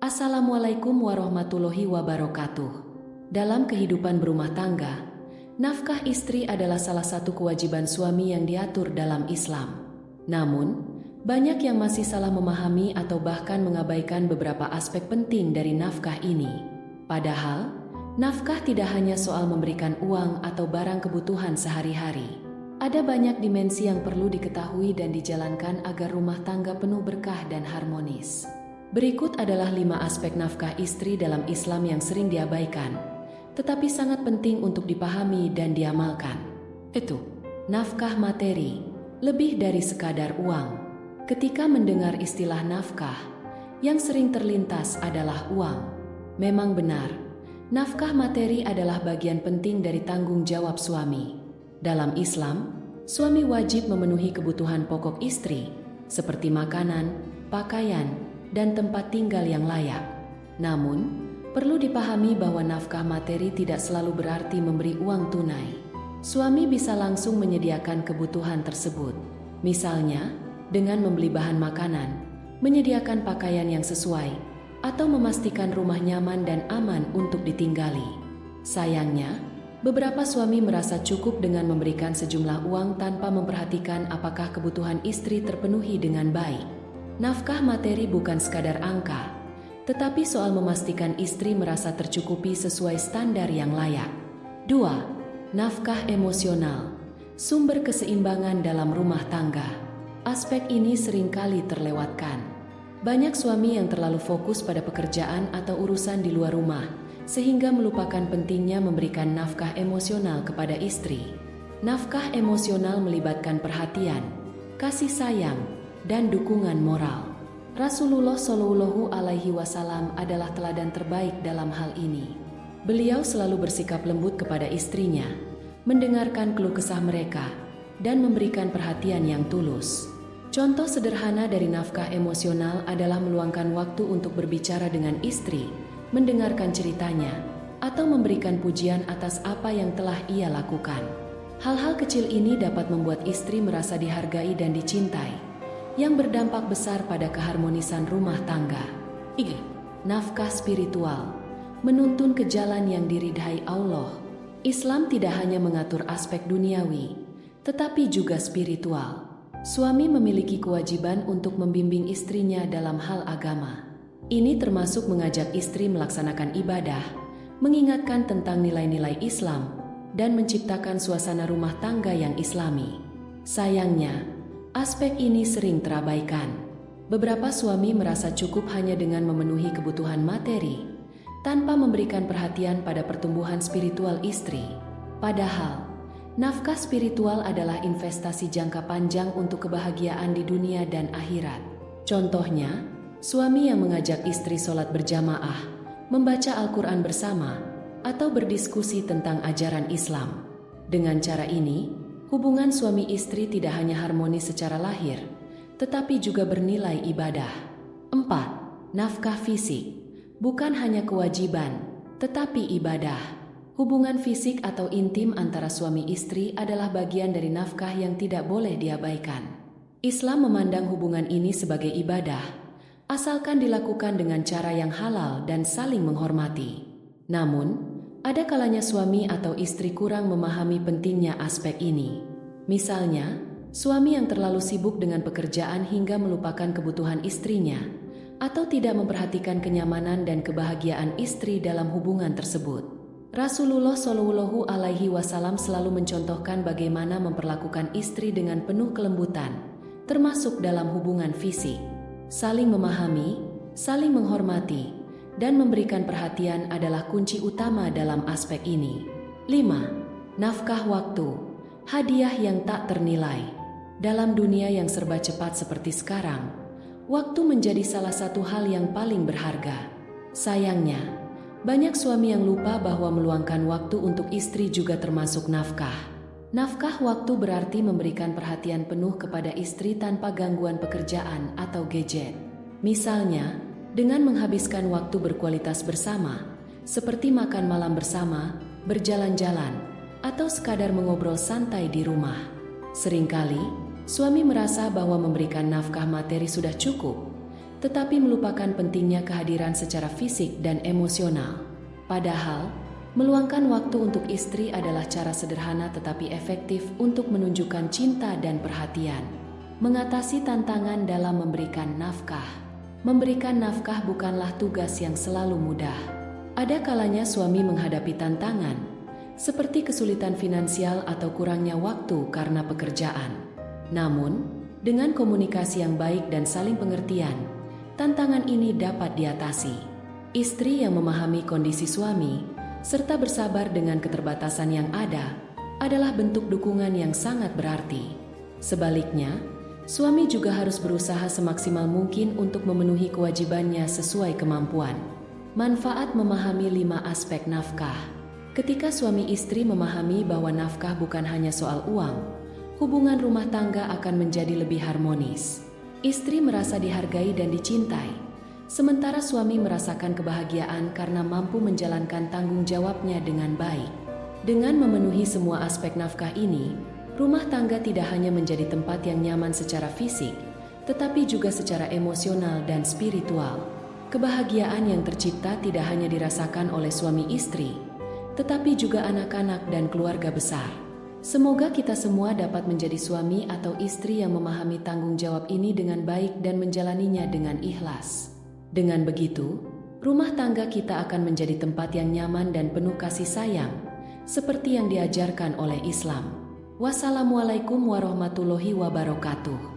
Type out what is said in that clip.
Assalamualaikum warahmatullahi wabarakatuh. Dalam kehidupan berumah tangga, nafkah istri adalah salah satu kewajiban suami yang diatur dalam Islam. Namun, banyak yang masih salah memahami atau bahkan mengabaikan beberapa aspek penting dari nafkah ini. Padahal, nafkah tidak hanya soal memberikan uang atau barang kebutuhan sehari-hari. Ada banyak dimensi yang perlu diketahui dan dijalankan agar rumah tangga penuh berkah dan harmonis. Berikut adalah 5 aspek nafkah istri dalam Islam yang sering diabaikan, tetapi sangat penting untuk dipahami dan diamalkan. Itu, nafkah materi, lebih dari sekadar uang. Ketika mendengar istilah nafkah, yang sering terlintas adalah uang. Memang benar, nafkah materi adalah bagian penting dari tanggung jawab suami. Dalam Islam, suami wajib memenuhi kebutuhan pokok istri, seperti makanan, pakaian, dan tempat tinggal yang layak. Namun, perlu dipahami bahwa nafkah materi tidak selalu berarti memberi uang tunai. Suami bisa langsung menyediakan kebutuhan tersebut. Misalnya, dengan membeli bahan makanan, menyediakan pakaian yang sesuai, atau memastikan rumah nyaman dan aman untuk ditinggali. Sayangnya, beberapa suami merasa cukup dengan memberikan sejumlah uang tanpa memperhatikan apakah kebutuhan istri terpenuhi dengan baik. Nafkah materi bukan sekadar angka, tetapi soal memastikan istri merasa tercukupi sesuai standar yang layak. 2. Nafkah emosional, sumber keseimbangan dalam rumah tangga. Aspek ini seringkali terlewatkan. Banyak suami yang terlalu fokus pada pekerjaan atau urusan di luar rumah, sehingga melupakan pentingnya memberikan nafkah emosional kepada istri. Nafkah emosional melibatkan perhatian, kasih sayang, dan dukungan moral. Rasulullah Shallallahu Alaihi Wasallam adalah teladan terbaik dalam hal ini. Beliau selalu bersikap lembut kepada istrinya, mendengarkan keluh kesah mereka, dan memberikan perhatian yang tulus. Contoh sederhana dari nafkah emosional adalah meluangkan waktu untuk berbicara dengan istri, mendengarkan ceritanya, atau memberikan pujian atas apa yang telah ia lakukan. Hal-hal kecil ini dapat membuat istri merasa dihargai dan dicintai, yang berdampak besar pada keharmonisan rumah tangga. 3. Nafkah spiritual, menuntun ke jalan yang diridhai Allah. Islam tidak hanya mengatur aspek duniawi, tetapi juga spiritual. Suami memiliki kewajiban untuk membimbing istrinya dalam hal agama. Ini termasuk mengajak istri melaksanakan ibadah, mengingatkan tentang nilai-nilai Islam, dan menciptakan suasana rumah tangga yang islami. Sayangnya, aspek ini sering terabaikan. Beberapa suami merasa cukup hanya dengan memenuhi kebutuhan materi, tanpa memberikan perhatian pada pertumbuhan spiritual istri. Padahal, nafkah spiritual adalah investasi jangka panjang untuk kebahagiaan di dunia dan akhirat. Contohnya, suami yang mengajak istri sholat berjamaah, membaca Al-Quran bersama, atau berdiskusi tentang ajaran Islam. Dengan cara ini, hubungan suami istri tidak hanya harmonis secara lahir, tetapi juga bernilai ibadah. 4. Nafkah fisik, bukan hanya kewajiban, tetapi ibadah. Hubungan fisik atau intim antara suami istri adalah bagian dari nafkah yang tidak boleh diabaikan. Islam memandang hubungan ini sebagai ibadah, asalkan dilakukan dengan cara yang halal dan saling menghormati. Namun, ada kalanya suami atau istri kurang memahami pentingnya aspek ini. Misalnya, suami yang terlalu sibuk dengan pekerjaan hingga melupakan kebutuhan istrinya, atau tidak memperhatikan kenyamanan dan kebahagiaan istri dalam hubungan tersebut. Rasulullah Shallallahu Alaihi Wasallam selalu mencontohkan bagaimana memperlakukan istri dengan penuh kelembutan, termasuk dalam hubungan fisik. Saling memahami, saling menghormati, dan memberikan perhatian adalah kunci utama dalam aspek ini. 5. Nafkah waktu, hadiah yang tak ternilai. Dalam dunia yang serba cepat seperti sekarang, waktu menjadi salah satu hal yang paling berharga. Sayangnya, banyak suami yang lupa bahwa meluangkan waktu untuk istri juga termasuk nafkah. Nafkah waktu berarti memberikan perhatian penuh kepada istri tanpa gangguan pekerjaan atau gadget. Misalnya, dengan menghabiskan waktu berkualitas bersama, seperti makan malam bersama, berjalan-jalan, atau sekadar mengobrol santai di rumah. Seringkali, suami merasa bahwa memberikan nafkah materi sudah cukup, tetapi melupakan pentingnya kehadiran secara fisik dan emosional. Padahal, meluangkan waktu untuk istri adalah cara sederhana tetapi efektif untuk menunjukkan cinta dan perhatian. Mengatasi tantangan dalam memberikan nafkah. Memberikan nafkah bukanlah tugas yang selalu mudah. Ada kalanya suami menghadapi tantangan, seperti kesulitan finansial atau kurangnya waktu karena pekerjaan. Namun, dengan komunikasi yang baik dan saling pengertian, tantangan ini dapat diatasi. Istri yang memahami kondisi suami, serta bersabar dengan keterbatasan yang ada, adalah bentuk dukungan yang sangat berarti. Sebaliknya, suami juga harus berusaha semaksimal mungkin untuk memenuhi kewajibannya sesuai kemampuan. Manfaat memahami 5 aspek nafkah. Ketika suami istri memahami bahwa nafkah bukan hanya soal uang, hubungan rumah tangga akan menjadi lebih harmonis. Istri merasa dihargai dan dicintai, sementara suami merasakan kebahagiaan karena mampu menjalankan tanggung jawabnya dengan baik. Dengan memenuhi semua aspek nafkah ini, rumah tangga tidak hanya menjadi tempat yang nyaman secara fisik, tetapi juga secara emosional dan spiritual. Kebahagiaan yang tercipta tidak hanya dirasakan oleh suami istri, tetapi juga anak-anak dan keluarga besar. Semoga kita semua dapat menjadi suami atau istri yang memahami tanggung jawab ini dengan baik dan menjalaninya dengan ikhlas. Dengan begitu, rumah tangga kita akan menjadi tempat yang nyaman dan penuh kasih sayang, seperti yang diajarkan oleh Islam. Wassalamualaikum warahmatullahi wabarakatuh.